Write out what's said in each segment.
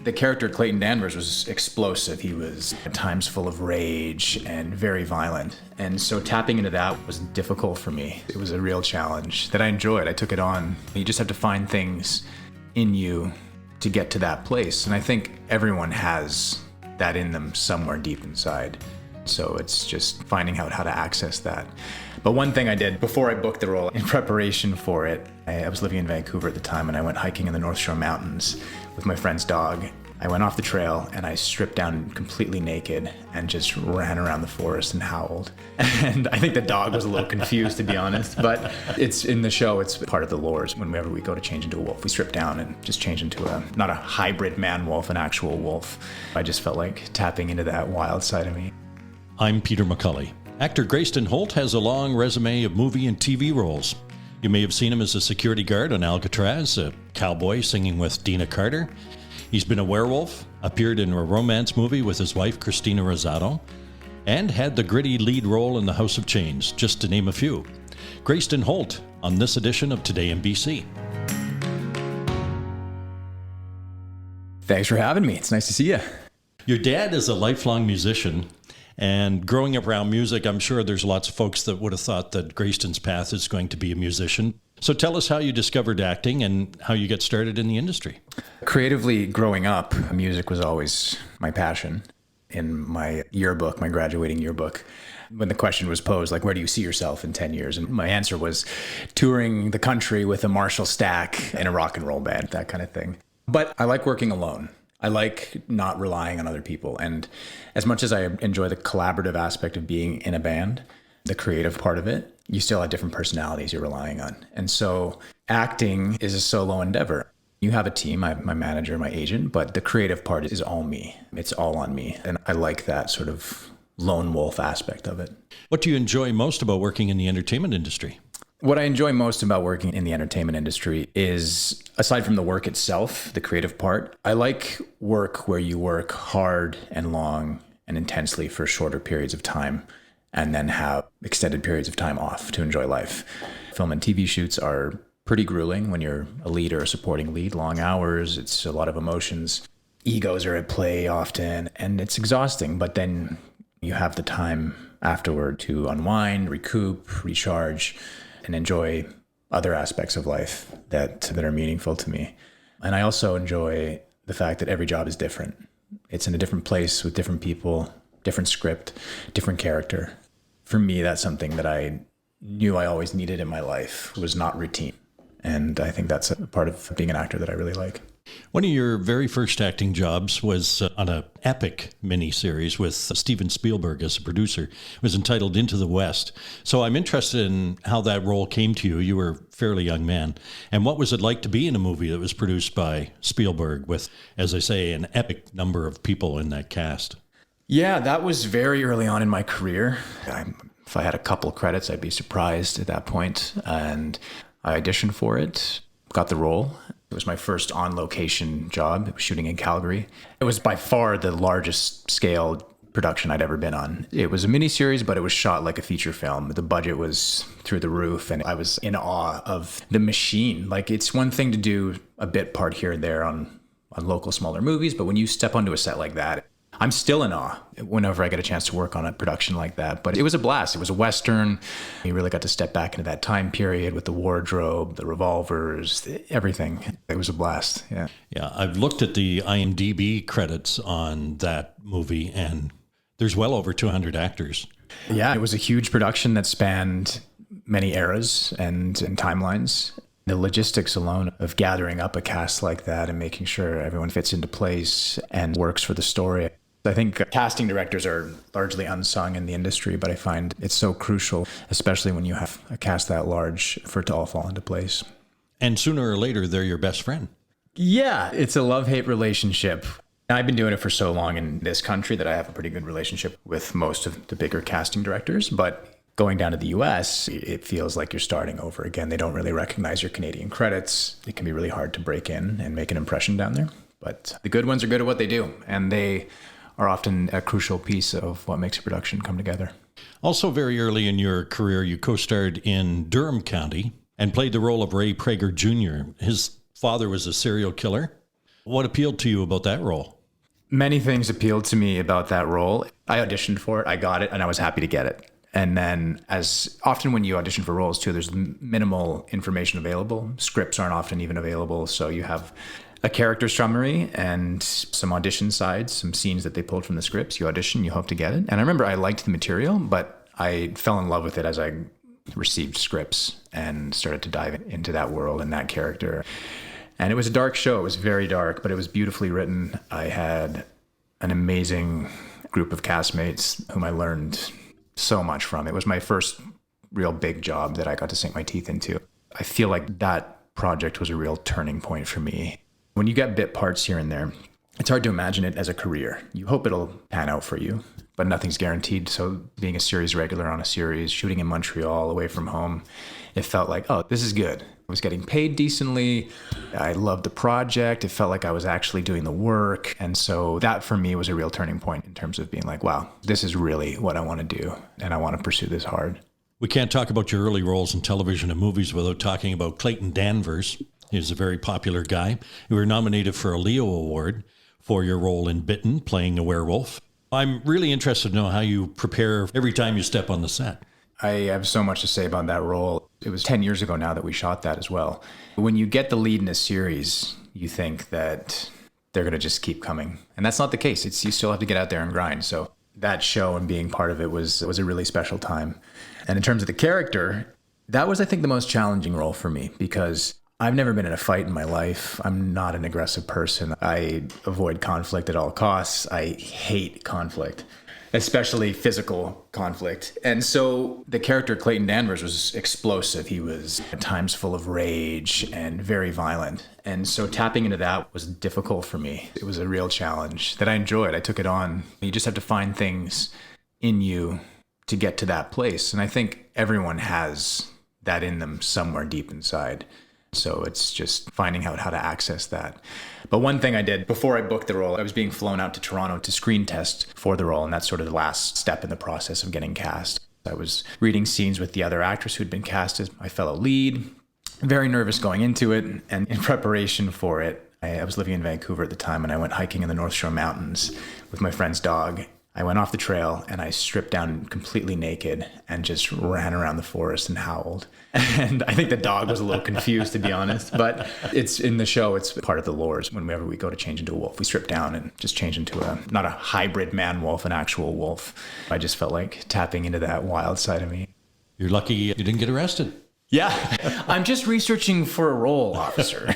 The character Clayton Danvers was explosive. He was at times full of rage and very violent. And so tapping into that was difficult for me. It was a real challenge that I enjoyed. I took it on. You just have to find things in you to get to that place. And I think everyone has that in them somewhere deep inside. So it's just finding out how to access that. But one thing I did before I booked the role, in preparation for it, I was living in Vancouver at the time, and I went hiking in the North Shore Mountains with my friend's dog. I went off the trail and I stripped down completely naked and just ran around the forest and howled. And I think the dog was a little confused, to be honest, but it's in the show, it's part of the lore. Whenever we go to change into a wolf, we strip down and just change into not a hybrid man-wolf, an actual wolf. I just felt like tapping into that wild side of me. I'm Peter McCully. Actor Greyston Holt has a long resume of movie and TV roles. You may have seen him as a security guard on Alcatraz, a cowboy singing with Deanna Carter. He's been a werewolf, appeared in a romance movie with his wife Cristina Rosato, and had the gritty lead role in The House of Chains, just to name a few. Greyston Holt on this edition of Today in BC. Thanks for having me. It's nice to see you. Your dad is a lifelong musician. And growing up around music, I'm sure there's lots of folks that would have thought that Greyston's path is going to be a musician. So tell us how you discovered acting and how you got started in the industry. Creatively growing up, music was always my passion. In my yearbook, my graduating yearbook, when the question was posed, like, where do you see yourself in 10 years? And my answer was touring the country with a Marshall stack in a rock and roll band, that kind of thing. But I like working alone. I like not relying on other people. And as much as I enjoy the collaborative aspect of being in a band, the creative part of it, you still have different personalities you're relying on. And so acting is a solo endeavor. You have a team, my manager, my agent, but the creative part is all me. It's all on me. And I like that sort of lone wolf aspect of it. What do you enjoy most about working in the entertainment industry? What I enjoy most about working in the entertainment industry is, aside from the work itself, the creative part, I like work where you work hard and long and intensely for shorter periods of time and then have extended periods of time off to enjoy life. Film and TV shoots are pretty grueling when you're a lead or a supporting lead, long hours, it's a lot of emotions. Egos are at play often, and it's exhausting, but then you have the time afterward to unwind, recoup, recharge, and enjoy other aspects of life that are meaningful to me. And I also enjoy the fact that every job is different. It's in a different place with different people, different script, different character. For me, that's something that I knew I always needed in my life, was not routine. And I think that's a part of being an actor that I really like. One of your very first acting jobs was on an epic miniseries with Steven Spielberg as a producer. It was entitled Into the West. So I'm interested in how that role came to you. You were a fairly young man. And what was it like to be in a movie that was produced by Spielberg with, as I say, an epic number of people in that cast? Yeah, that was very early on in my career. If I had a couple credits, I'd be surprised at that point. And I auditioned for it, got the role. It was my first on-location job. It was shooting in Calgary. It was by far the largest scale production I'd ever been on. It was a miniseries, but it was shot like a feature film. The budget was through the roof, and I was in awe of the machine. Like, it's one thing to do a bit part here and there on local smaller movies, but when you step onto a set like that, I'm still in awe whenever I get a chance to work on a production like that. But it was a blast. It was a Western. You really got to step back into that time period with the wardrobe, the revolvers, everything. It was a blast. Yeah. Yeah. I've looked at the IMDb credits on that movie, and there's well over 200 actors. Yeah. It was a huge production that spanned many eras and timelines. The logistics alone of gathering up a cast like that and making sure everyone fits into place and works for the story. I think casting directors are largely unsung in the industry, but I find it's so crucial, especially when you have a cast that large, for it to all fall into place. And sooner or later, they're your best friend. Yeah, it's a love-hate relationship. I've been doing it for so long in this country that I have a pretty good relationship with most of the bigger casting directors, but going down to the US, it feels like you're starting over again. They don't really recognize your Canadian credits. It can be really hard to break in and make an impression down there. But the good ones are good at what they do, and they are often a crucial piece of what makes a production come together. Also, very early in your career, you co-starred in Durham County and played the role of Ray Prager Jr. His father was a serial killer. What appealed to you about that role? Many things appealed to me about that role. I auditioned for it, I got it, and I was happy to get it. And then, as often when you audition for roles too, there's minimal information available. Scripts aren't often even available. So you have a character summary and some audition sides, some scenes that they pulled from the scripts. You audition, you hope to get it. And I remember I liked the material, but I fell in love with it as I received scripts and started to dive into that world and that character. And it was a dark show. It was very dark, but it was beautifully written. I had an amazing group of castmates whom I learned so much from. It was my first real big job that I got to sink my teeth into. I feel like that project was a real turning point for me. When you get bit parts here and there, it's hard to imagine it as a career. You hope it'll pan out for you, but nothing's guaranteed. So being a series regular on a series, shooting in Montreal away from home, it felt like, oh, this is good. I was getting paid decently. I loved the project. It felt like I was actually doing the work. And so that for me was a real turning point in terms of being like, wow, this is really what I want to do. And I want to pursue this hard. We can't talk about your early roles in television and movies without talking about Clayton Danvers. He's a very popular guy. You were nominated for a Leo Award for your role in Bitten, playing a werewolf. I'm really interested to know how you prepare every time you step on the set. I have so much to say about that role. It was 10 years ago now that we shot that as well. When you get the lead in a series, you think that they're going to just keep coming. And that's not the case. You still have to get out there and grind. So that show and being part of it was a really special time. And in terms of the character, that was, I think, the most challenging role for me because I've never been in a fight in my life. I'm not an aggressive person. I avoid conflict at all costs. I hate conflict, especially physical conflict. And so the character Clayton Danvers was explosive. He was at times full of rage and very violent. And so tapping into that was difficult for me. It was a real challenge that I enjoyed. I took it on. You just have to find things in you to get to that place. And I think everyone has that in them somewhere deep inside. So it's just finding out how to access that. But one thing I did before I booked the role, I was being flown out to Toronto to screen test for the role. And that's sort of the last step in the process of getting cast. I was reading scenes with the other actress who'd been cast as my fellow lead. Very nervous going into it. And in preparation for it, I was living in Vancouver at the time and I went hiking in the North Shore Mountains with my friend's dog. I went off the trail and I stripped down completely naked and just ran around the forest and howled. And I think the dog was a little confused, to be honest, but it's in the show. It's part of the lore. Whenever we go to change into a wolf, we strip down and just change into not a hybrid man wolf, an actual wolf. I just felt like tapping into that wild side of me. You're lucky you didn't get arrested. Yeah, I'm just researching for a role, officer.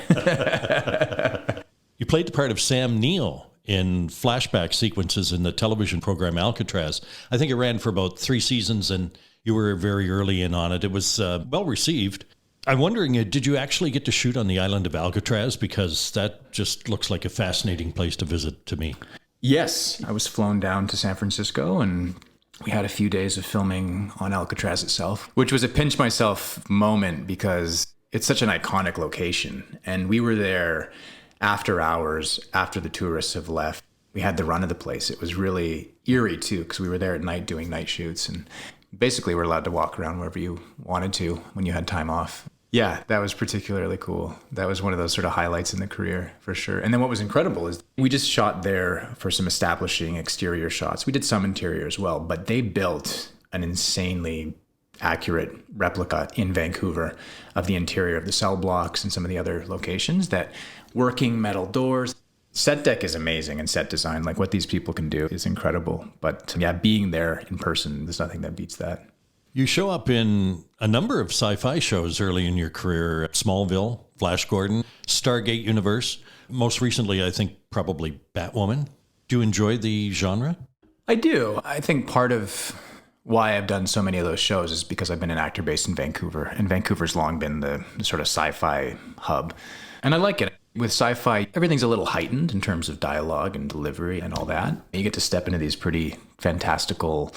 You played the part of Sam Neill in flashback sequences in the television program Alcatraz. I think it ran for about 3 seasons and you were very early in on it. It was well received. I'm wondering, did you actually get to shoot on the island of Alcatraz? Because that just looks like a fascinating place to visit to me. Yes, I was flown down to San Francisco and we had a few days of filming on Alcatraz itself, which was a pinch myself moment because it's such an iconic location. And we were there after hours, after the tourists have left. We had the run of the place. It was really eerie too, because we were there at night doing night shoots and basically we're allowed to walk around wherever you wanted to when you had time off. Yeah, that was particularly cool. That was one of those sort of highlights in the career for sure. And then what was incredible is we just shot there for some establishing exterior shots. We did some interior as well, but they built an insanely accurate replica in Vancouver of the interior of the cell blocks and some of the other locations, that working metal doors. Set deck is amazing, and set design, like what these people can do is incredible. But yeah, being there in person, there's nothing that beats that. You show up in a number of sci-fi shows early in your career: Smallville, Flash Gordon, Stargate Universe. Most recently, I think probably Batwoman. Do you enjoy the genre? I do. I think part of why I've done so many of those shows is because I've been an actor based in Vancouver, and Vancouver's long been the sort of sci-fi hub. And I like it. With sci-fi, everything's a little heightened in terms of dialogue and delivery and all that. You get to step into these pretty fantastical,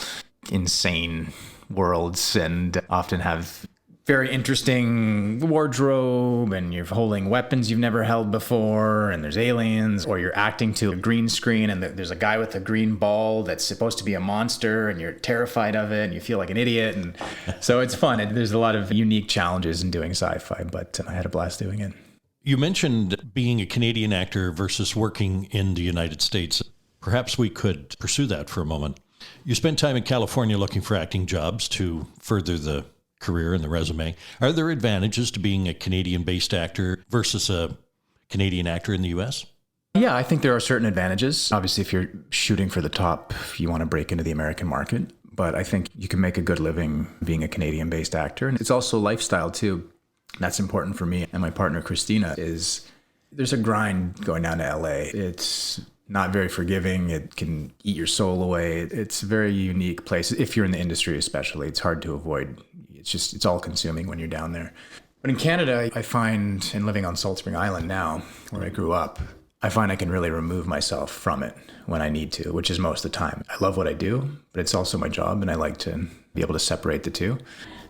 insane worlds and often have very interesting wardrobe, and you're holding weapons you've never held before, and there's aliens, or you're acting to a green screen and there's a guy with a green ball that's supposed to be a monster and you're terrified of it and you feel like an idiot. And so it's fun. There's a lot of unique challenges in doing sci-fi, but I had a blast doing it. You mentioned being a Canadian actor versus working in the United States. Perhaps we could pursue that for a moment. You spent time in California looking for acting jobs to further the career and the resume. Are there advantages to being a Canadian-based actor versus a Canadian actor in the U.S.? Yeah, I think there are certain advantages. Obviously, if you're shooting for the top, you want to break into the American market. But I think you can make a good living being a Canadian-based actor. And it's also lifestyle, too. That's important for me and my partner, Cristina, is there's a grind going down to LA. It's not very forgiving. It can eat your soul away. It's a very unique place. If you're in the industry, especially, it's hard to avoid. It's all consuming when you're down there. But in Canada, I find, and living on Salt Spring Island now, where I grew up, I find I can really remove myself from it when I need to, which is most of the time. I love what I do, but it's also my job, and I like to be able to separate the two.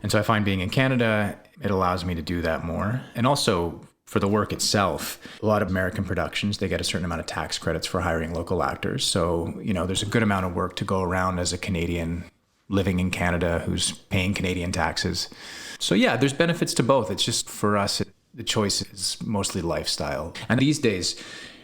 And so I find being in Canada, it allows me to do that more. And also for the work itself, a lot of American productions, they get a certain amount of tax credits for hiring local actors. So, there's a good amount of work to go around as a Canadian living in Canada who's paying Canadian taxes. So yeah, there's benefits to both. It's just for us, the choice is mostly lifestyle. And these days,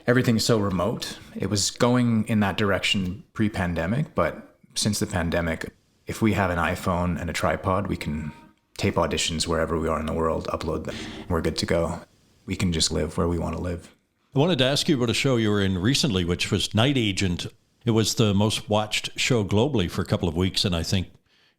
everything's so remote. It was going in that direction pre-pandemic, but since the pandemic, if we have an iPhone and a tripod, we can tape auditions wherever we are in the world, upload them. We're good to go. We can just live where we want to live. I wanted to ask you about a show you were in recently, which was Night Agent. It was the most watched show globally for a couple of weeks, and I think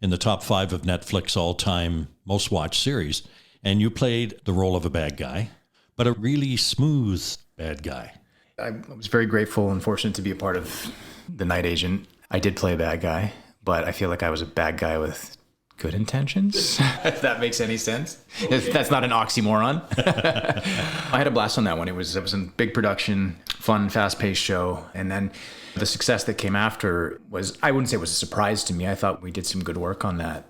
in the top 5 of Netflix all-time most watched series. And you played the role of a bad guy, but a really smooth bad guy. I was very grateful and fortunate to be a part of The Night Agent. I did play a bad guy, but I feel like I was a bad guy with good intentions, if that makes any sense. If that's not an oxymoron. I had a blast on that one. It was a big production, fun, fast-paced show. And then the success that came after was, I wouldn't say it was a surprise to me. I thought we did some good work on that.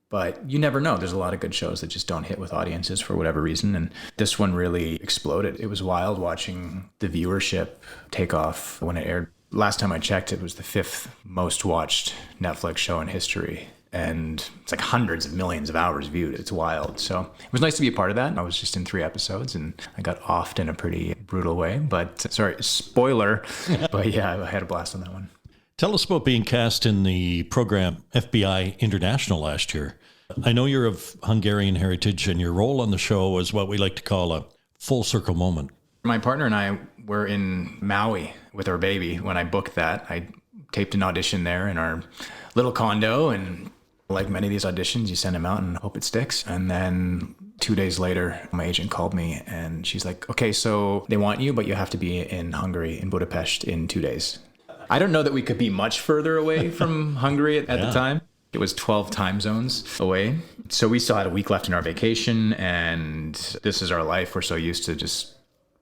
But you never know. There's a lot of good shows that just don't hit with audiences for whatever reason. And this one really exploded. It was wild watching the viewership take off when it aired. Last time I checked, it was the 5th most watched Netflix show in history. And it's like hundreds of millions of hours viewed. It's wild. So it was nice to be a part of that. I was just in 3 episodes and I got offed in a pretty brutal way. But sorry, spoiler. But yeah, I had a blast on that one. Tell us about being cast in the program FBI International last year. I know you're of Hungarian heritage, and your role on the show was what we like to call a full circle moment. My partner and I were in Maui with our baby when I booked that. I taped an audition there in our little condo, and like many of these auditions, you send them out and hope it sticks. And then 2 days later, my agent called me and she's like, okay, so they want you, but you have to be in Hungary, in Budapest, in 2 days. I don't know that we could be much further away from Hungary at the time. It was 12 time zones away. So we still had a week left in our vacation, and this is our life. We're so used to just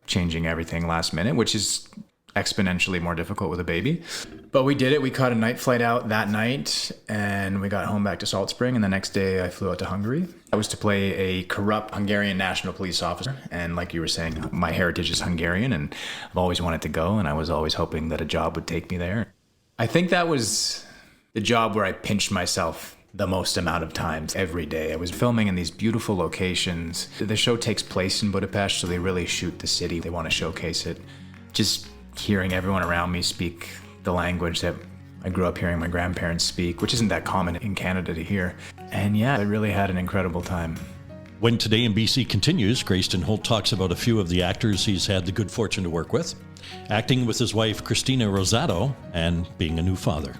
changing everything last minute, which is exponentially more difficult with a baby. But we did it. We caught a night flight out that night, and we got home back to Salt Spring, and the next day I flew out to Hungary. I was to play a corrupt Hungarian national police officer, and like you were saying, my heritage is Hungarian, and I've always wanted to go, and I was always hoping that a job would take me there. I think that was the job where I pinched myself the most amount of times every day. I was filming in these beautiful locations. The show takes place in Budapest, so they really shoot the city. They want to showcase it. Just hearing everyone around me speak the language that I grew up hearing my grandparents speak, which isn't that common in Canada to hear. And yeah, I really had an incredible time. When Today in BC continues, Greyston Holt talks about a few of the actors he's had the good fortune to work with, acting with his wife Cristina Rosato, and being a new father.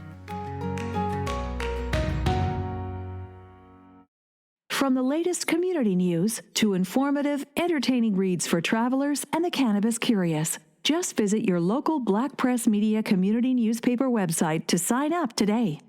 From the latest community news to informative, entertaining reads for travelers and the cannabis curious, just visit your local Black Press Media community newspaper website to sign up today.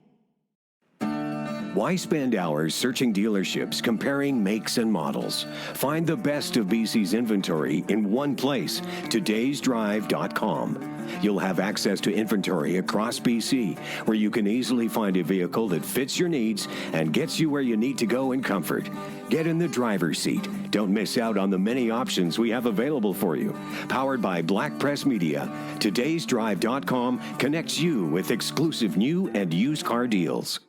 Why spend hours searching dealerships, comparing makes and models? Find the best of BC's inventory in one place, todaysdrive.com. You'll have access to inventory across BC, where you can easily find a vehicle that fits your needs and gets you where you need to go in comfort. Get in the driver's seat. Don't miss out on the many options we have available for you. Powered by Black Press Media, todaysdrive.com connects you with exclusive new and used car deals.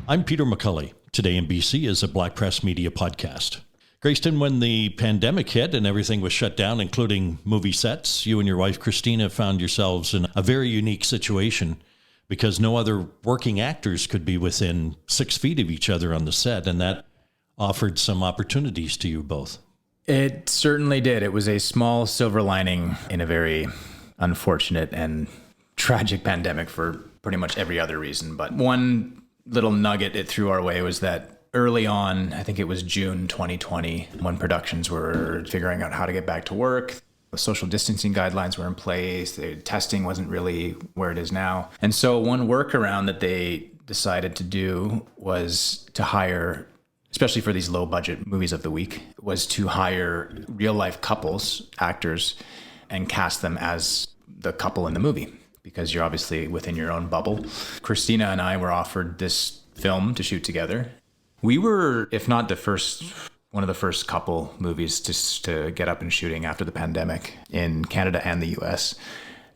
I'm Peter McCully. Today in BC is a Black Press Media podcast. Greyston, when the pandemic hit and everything was shut down, including movie sets, you and your wife, Cristina, found yourselves in a very unique situation because no other working actors could be within 6 feet of each other on the set, and that offered some opportunities to you both. It certainly did. It was a small silver lining in a very unfortunate and tragic pandemic for pretty much every other reason. But one little nugget it threw our way was that early on, I think it was June 2020, when productions were figuring out how to get back to work. The social distancing guidelines were in place. The testing wasn't really where it is now. And so one workaround that they decided to do was to hire, especially for these low budget movies of the week, was to hire real life couples, actors, and cast them as the couple in the movie, because you're obviously within your own bubble. Cristina and I were offered this film to shoot together. We were, if not one of the first couple movies to get up and shooting after the pandemic in Canada and the US.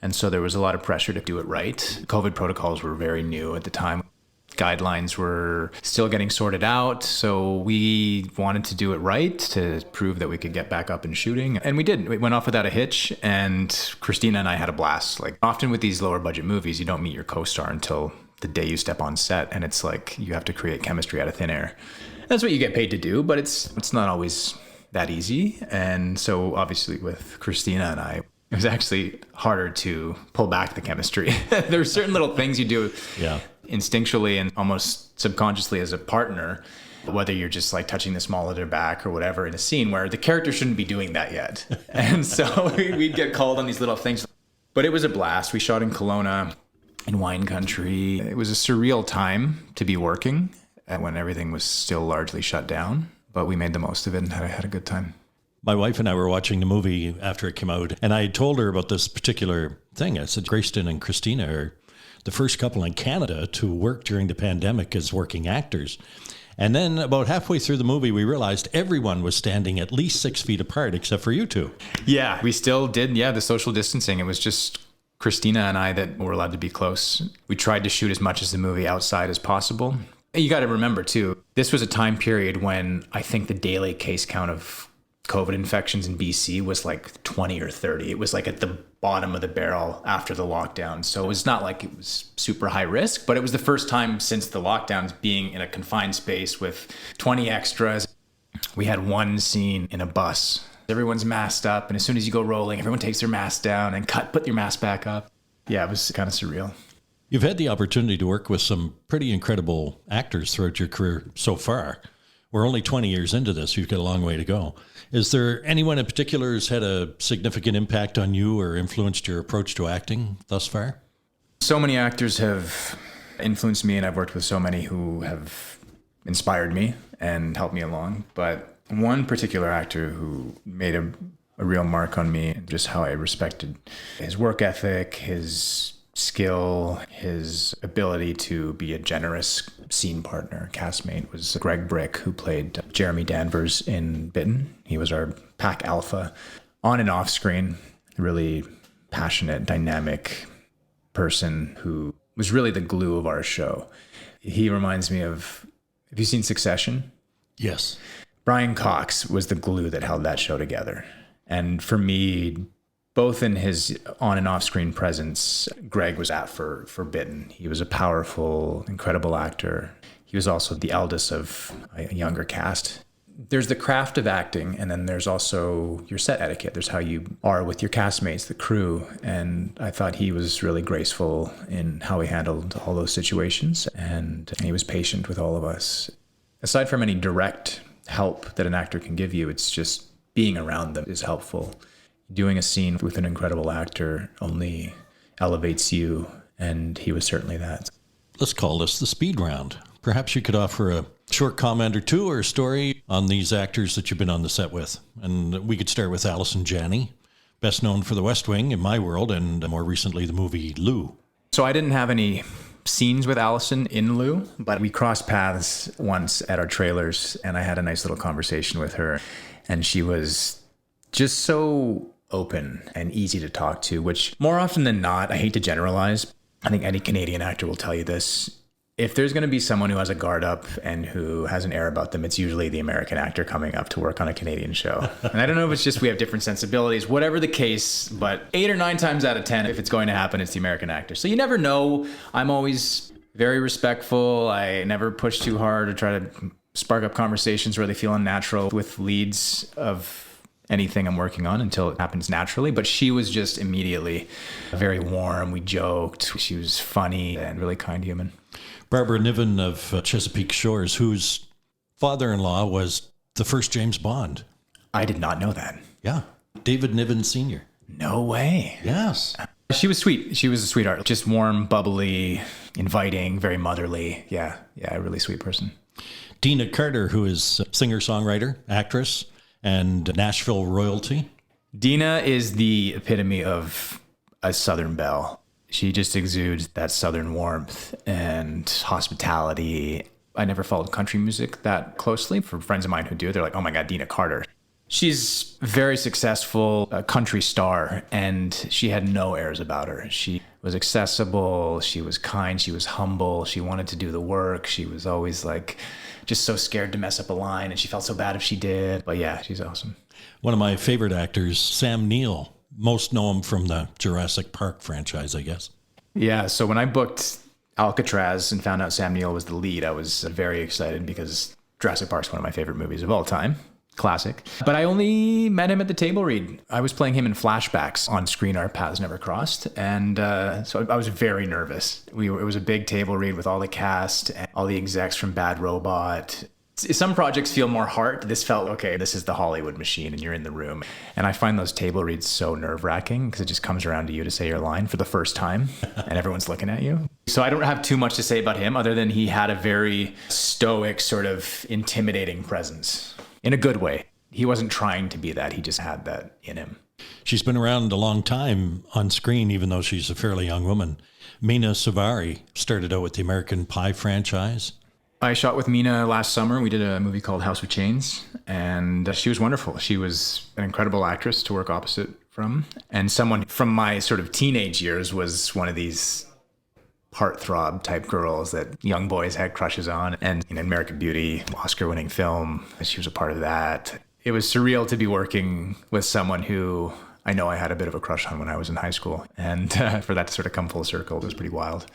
And so there was a lot of pressure to do it right. COVID protocols were very new at the time. Guidelines were still getting sorted out. So we wanted to do it right to prove that we could get back up and shooting. And we did. We went off without a hitch. And Cristina and I had a blast. Like, often with these lower budget movies, you don't meet your co-star until the day you step on set, and it's like you have to create chemistry out of thin air. That's what you get paid to do, but it's not always that easy. And so obviously with Cristina and I, it was actually harder to pull back the chemistry. There are certain little things you do instinctually and almost subconsciously as a partner, whether you're just like touching the small of their back or whatever in a scene where the character shouldn't be doing that yet. And so we'd get called on these little things. But it was a blast. We shot in Kelowna, in wine country. It was a surreal time to be working when everything was still largely shut down, but we made the most of it and had a good time. My wife and I were watching the movie after it came out, and I had told her about this particular thing. I said, Greyston and Cristina are the first couple in Canada to work during the pandemic as working actors. And then about halfway through the movie, we realized everyone was standing at least 6 feet apart except for you two. Yeah, we still did. Yeah, the social distancing. It was just Cristina and I that were allowed to be close. We tried to shoot as much of the movie outside as possible. You got to remember, too, this was a time period when I think the daily case count of COVID infections in BC was like 20 or 30. It was like at the bottom of the barrel after the lockdown. So it was not like it was super high risk, but it was the first time since the lockdowns being in a confined space with 20 extras. We had one scene in a bus. Everyone's masked up, and as soon as you go rolling, everyone takes their mask down and put your mask back up. Yeah, it was kind of surreal. You've had the opportunity to work with some pretty incredible actors throughout your career so far. We're only 20 years into this. You've got a long way to go. Is there anyone in particular who's had a significant impact on you or influenced your approach to acting thus far? So many actors have influenced me, and I've worked with so many who have inspired me and helped me along. But one particular actor who made a real mark on me, and just how I respected his work ethic, his skill, his ability to be a generous scene partner, castmate, was Greg Brick, who played Jeremy Danvers in Bitten. He was our pack alpha on and off screen, really passionate, dynamic person who was really the glue of our show. He reminds me of, have you seen Succession? Yes. Brian Cox was the glue that held that show together. And for me, both in his on and off screen presence, Greg was for Bitten. He was a powerful, incredible actor. He was also the eldest of a younger cast. There's the craft of acting, and then there's also your set etiquette. There's how you are with your castmates, the crew. And I thought he was really graceful in how he handled all those situations. And he was patient with all of us. Aside from any direct help that an actor can give you, it's just being around them is helpful. Doing a scene with an incredible actor only elevates you, and he was certainly that. Let's call this the speed round. Perhaps you could offer a short comment or two or a story on these actors that you've been on the set with. And we could start with Allison Janney, best known for The West Wing in my world, and more recently the movie Lou. So I didn't have any scenes with Allison in Lou, but we crossed paths once at our trailers, and I had a nice little conversation with her, and she was just so open and easy to talk to, which more often than not, I hate to generalize, I think any Canadian actor will tell you this, If there's going to be someone who has a guard up and who has an air about them, it's usually the American actor coming up to work on a Canadian show. And I don't know if it's just we have different sensibilities, whatever the case, but 8 or 9 times out of 10, if it's going to happen, it's the American actor. So you never know. I'm always very respectful. I never push too hard or try to spark up conversations where they feel unnatural with leads of anything I'm working on until it happens naturally. But she was just immediately very warm. We joked. She was funny and really kind human. Barbara Niven of Chesapeake Shores, whose father-in-law was the first James Bond. I did not know that. Yeah. David Niven Sr. No way. Yes. She was sweet. She was a sweetheart. Just warm, bubbly, inviting, very motherly. Yeah, a really sweet person. Deanna Carter, who is a singer-songwriter, actress, and Nashville royalty. Deanna is the epitome of a Southern belle. She just exudes that Southern warmth and hospitality. I never followed country music that closely. For friends of mine who do, they're like, oh my God, Deanna Carter. She's very successful, a country star, and she had no airs about her. She was accessible, she was kind, she was humble, she wanted to do the work. She was always like just so scared to mess up a line, and she felt so bad if she did. But yeah, she's awesome. One of my favorite actors, Sam Neill. Most know him from the Jurassic Park franchise, I guess. Yeah, so when I booked Alcatraz and found out Sam Neill was the lead, I was very excited because Jurassic Park's one of my favorite movies of all time. Classic. But I only met him at the table read. I was playing him in flashbacks on screen. Our paths never crossed. And so I was very nervous. It was a big table read with all the cast and all the execs from Bad Robot. Some projects feel more heart. This felt, okay, this is the Hollywood machine and you're in the room. And I find those table reads so nerve-wracking because it just comes around to you to say your line for the first time and everyone's looking at you. So I don't have too much to say about him other than he had a very stoic, sort of intimidating presence. In a good way. He wasn't trying to be that. He just had that in him. She's been around a long time on screen, even though she's a fairly young woman. Mina Savari started out with the American Pie franchise. I shot with Mina last summer. We did a movie called House of Chains, and she was wonderful. She was an incredible actress to work opposite from, and someone from my sort of teenage years was one of these heartthrob type girls that young boys had crushes on. And in American Beauty, Oscar-winning film, she was a part of that. It was surreal to be working with someone who I know I had a bit of a crush on when I was in high school. And for that to sort of come full circle was pretty wild.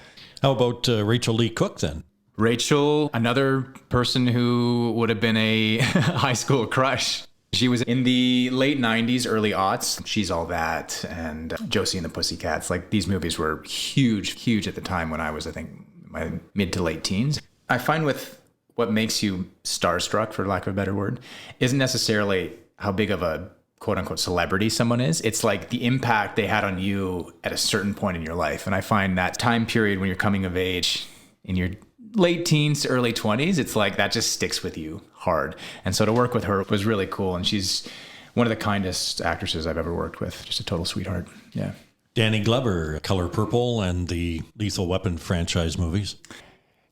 How about Rachel Lee Cook then? Rachel, another person who would have been a high school crush. She was in the late 90s, early aughts. She's All That and Josie and the Pussycats. Like, these movies were huge at the time when I was, I think, my mid to late teens. I find with what makes you starstruck, for lack of a better word, isn't necessarily how big of a quote unquote celebrity someone is. It's like the impact they had on you at a certain point in your life. And I find that time period when you're coming of age in your late teens to early 20s, it's like that just sticks with you hard. And so to work with her was really cool. And she's one of the kindest actresses I've ever worked with. Just a total sweetheart. Yeah. Danny Glover, Color Purple and the Lethal Weapon franchise movies.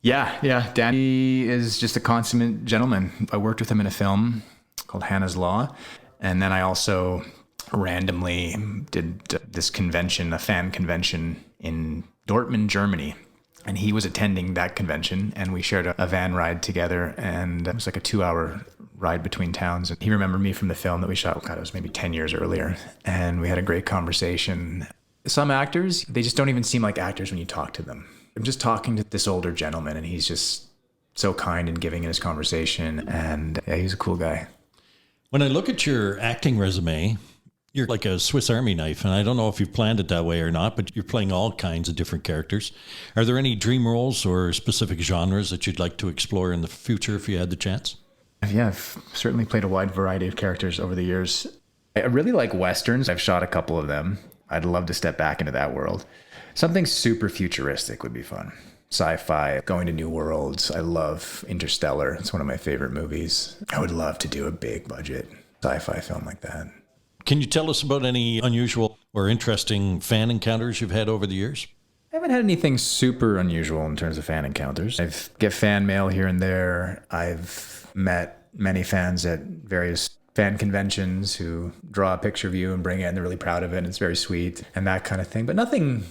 Yeah. Danny is just a consummate gentleman. I worked with him in a film called Hannah's Law. And then I also randomly did this convention, a fan convention in Dortmund, Germany. And he was attending that convention, and we shared a van ride together, and it was like a 2-hour ride between towns. And he remembered me from the film that we shot, God, it was maybe 10 years earlier, and we had a great conversation. Some actors, they just don't even seem like actors when you talk to them. I'm just talking to this older gentleman, and he's just so kind and giving in his conversation, and yeah, he's a cool guy. When I look at your acting resume, you're like a Swiss Army knife, and I don't know if you've planned it that way or not, but you're playing all kinds of different characters. Are there any dream roles or specific genres that you'd like to explore in the future if you had the chance? Yeah, I've certainly played a wide variety of characters over the years. I really like Westerns. I've shot a couple of them. I'd love to step back into that world. Something super futuristic would be fun. Sci-fi, going to new worlds. I love Interstellar. It's one of my favorite movies. I would love to do a big budget sci-fi film like that. Can you tell us about any unusual or interesting fan encounters you've had over the years? I haven't had anything super unusual in terms of fan encounters. I get fan mail here and there. I've met many fans at various fan conventions who draw a picture of you and bring it, and they're really proud of it, and it's very sweet and that kind of thing. But nothing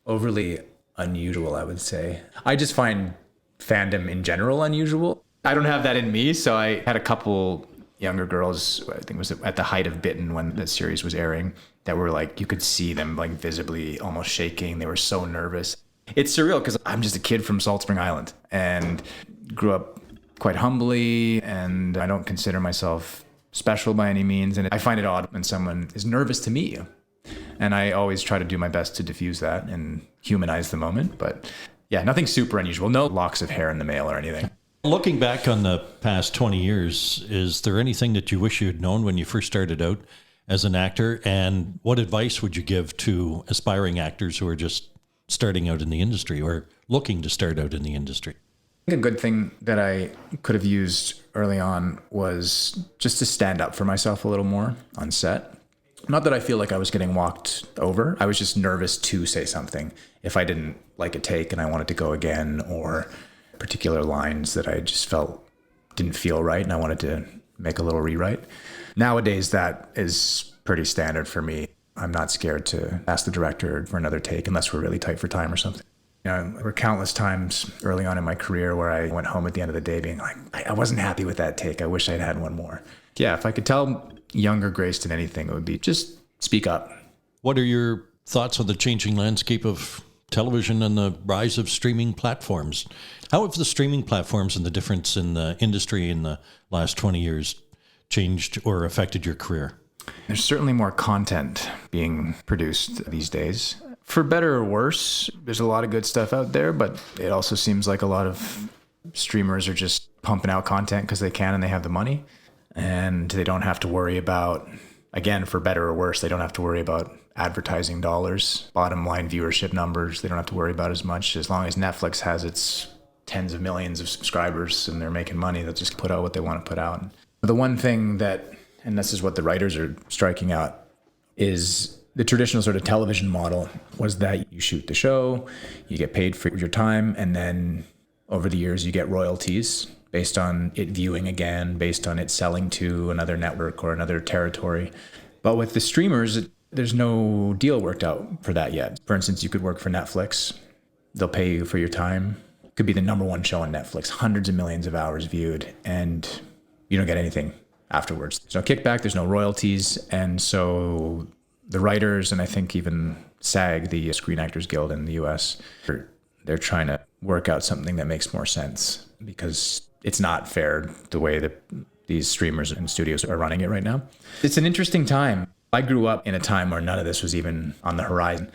overly unusual, I would say. I just find fandom in general unusual. I don't have that in me, so I had a couple younger girls, I think it was at the height of Bitten when the series was airing, that were like, you could see them like visibly almost shaking. They were so nervous. It's surreal because I'm just a kid from Salt Spring Island and grew up quite humbly, and I don't consider myself special by any means. And I find it odd when someone is nervous to meet you. And I always try to do my best to diffuse that and humanize the moment. But yeah, nothing super unusual. No locks of hair in the mail or anything. Looking back on the past 20 years, is there anything that you wish you had known when you first started out as an actor? And what advice would you give to aspiring actors who are just starting out in the industry or looking to start out in the industry? I think a good thing that I could have used early on was just to stand up for myself a little more on set. Not that I feel like I was getting walked over. I was just nervous to say something if I didn't like a take and I wanted to go again, or particular lines that I just felt didn't feel right and I wanted to make a little rewrite. Nowadays, that is pretty standard for me. I'm not scared to ask the director for another take unless we're really tight for time or something. You know, there were countless times early on in my career where I went home at the end of the day being like, I wasn't happy with that take. I wish I'd had one more. Yeah, if I could tell younger Greyston anything, it would be just speak up. What are your thoughts on the changing landscape of television and the rise of streaming platforms? How have the streaming platforms and the difference in the industry in the last 20 years changed or affected your career? There's certainly more content being produced these days. For better or worse, there's a lot of good stuff out there, but it also seems like a lot of streamers are just pumping out content because they can and they have the money. And they don't have to worry about, again, for better or worse, they don't have to worry about advertising dollars, bottom line viewership numbers. They don't have to worry about as much. As long as Netflix has its tens of millions of subscribers and they're making money, they'll just put out what they want to put out. The one thing that, and this is what the writers are striking out, is the traditional sort of television model was that you shoot the show, you get paid for your time, and then over the years you get royalties based on it viewing again, based on it selling to another network or another territory. But with the streamers, there's no deal worked out for that yet. For instance, you could work for Netflix. They'll pay you for your time. It could be the number one show on Netflix, hundreds of millions of hours viewed, and you don't get anything afterwards. There's no kickback, there's no royalties. And so the writers, and I think even SAG, the Screen Actors Guild in the US, they're trying to work out something that makes more sense, because it's not fair the way that these streamers and studios are running it right now. It's an interesting time. I grew up in a time where none of this was even on the horizon.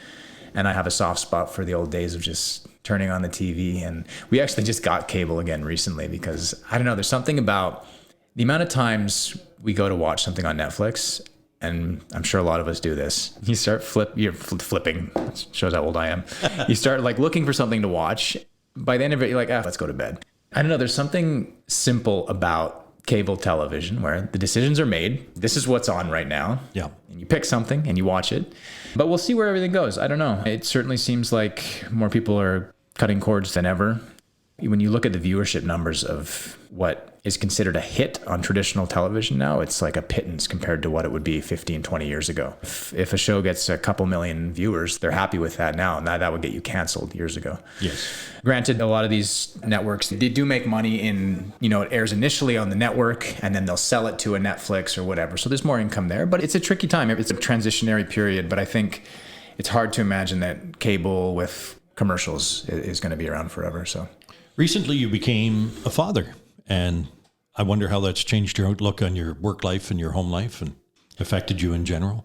And I have a soft spot for the old days of just turning on the TV. And we actually just got cable again recently because, I don't know, there's something about the amount of times we go to watch something on Netflix, and I'm sure a lot of us do this. You start flipping, shows how old I am. You start like looking for something to watch. By the end of it, you're like, let's go to bed. I don't know, there's something simple about cable television where the decisions are made. This is what's on right now. Yeah. And you pick something and you watch it. But we'll see where everything goes. I don't know. It certainly seems like more people are cutting cords than ever. When you look at the viewership numbers of what is considered a hit on traditional television now, it's like a pittance compared to what it would be 15, 20 years ago. If a show gets a couple million viewers, they're happy with that now. Now that would get you canceled years ago. Yes. Granted, a lot of these networks, they do make money in, it airs initially on the network and then they'll sell it to a Netflix or whatever. So there's more income there, but it's a tricky time. It's a transitionary period, but I think it's hard to imagine that cable with commercials is going to be around forever. So recently you became a father, and I wonder how that's changed your outlook on your work life and your home life and affected you in general.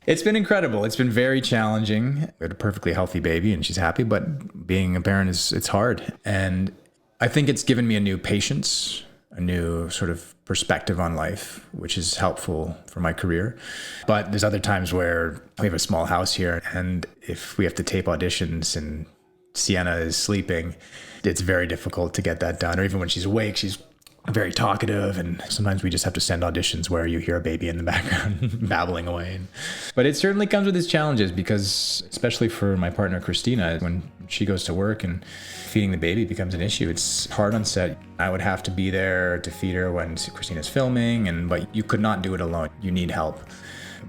It's been incredible. It's been very challenging. We had a perfectly healthy baby and she's happy, but being a parent it's hard. And I think it's given me a new patience, a new sort of perspective on life, which is helpful for my career. But there's other times where we have a small house here, and if we have to tape auditions and Sienna is sleeping, it's very difficult to get that done. Or even when she's awake, she's very talkative, and sometimes we just have to send auditions where you hear a baby in the background babbling away. But it certainly comes with its challenges, because especially for my partner Cristina, when she goes to work and feeding the baby becomes an issue, it's hard on set. I would have to be there to feed her when Christina's filming, but you could not do it alone. You need help.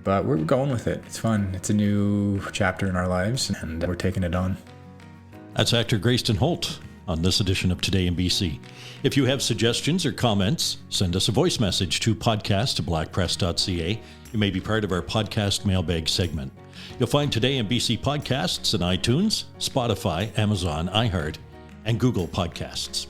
But we're going with it. It's fun. It's a new chapter in our lives, and we're taking it on. That's actor Greyston Holt on this edition of Today in BC. If you have suggestions or comments, send us a voice message to podcast@blackpress.ca. You may be part of our podcast mailbag segment. You'll find Today in BC podcasts on iTunes, Spotify, Amazon, iHeart, and Google Podcasts.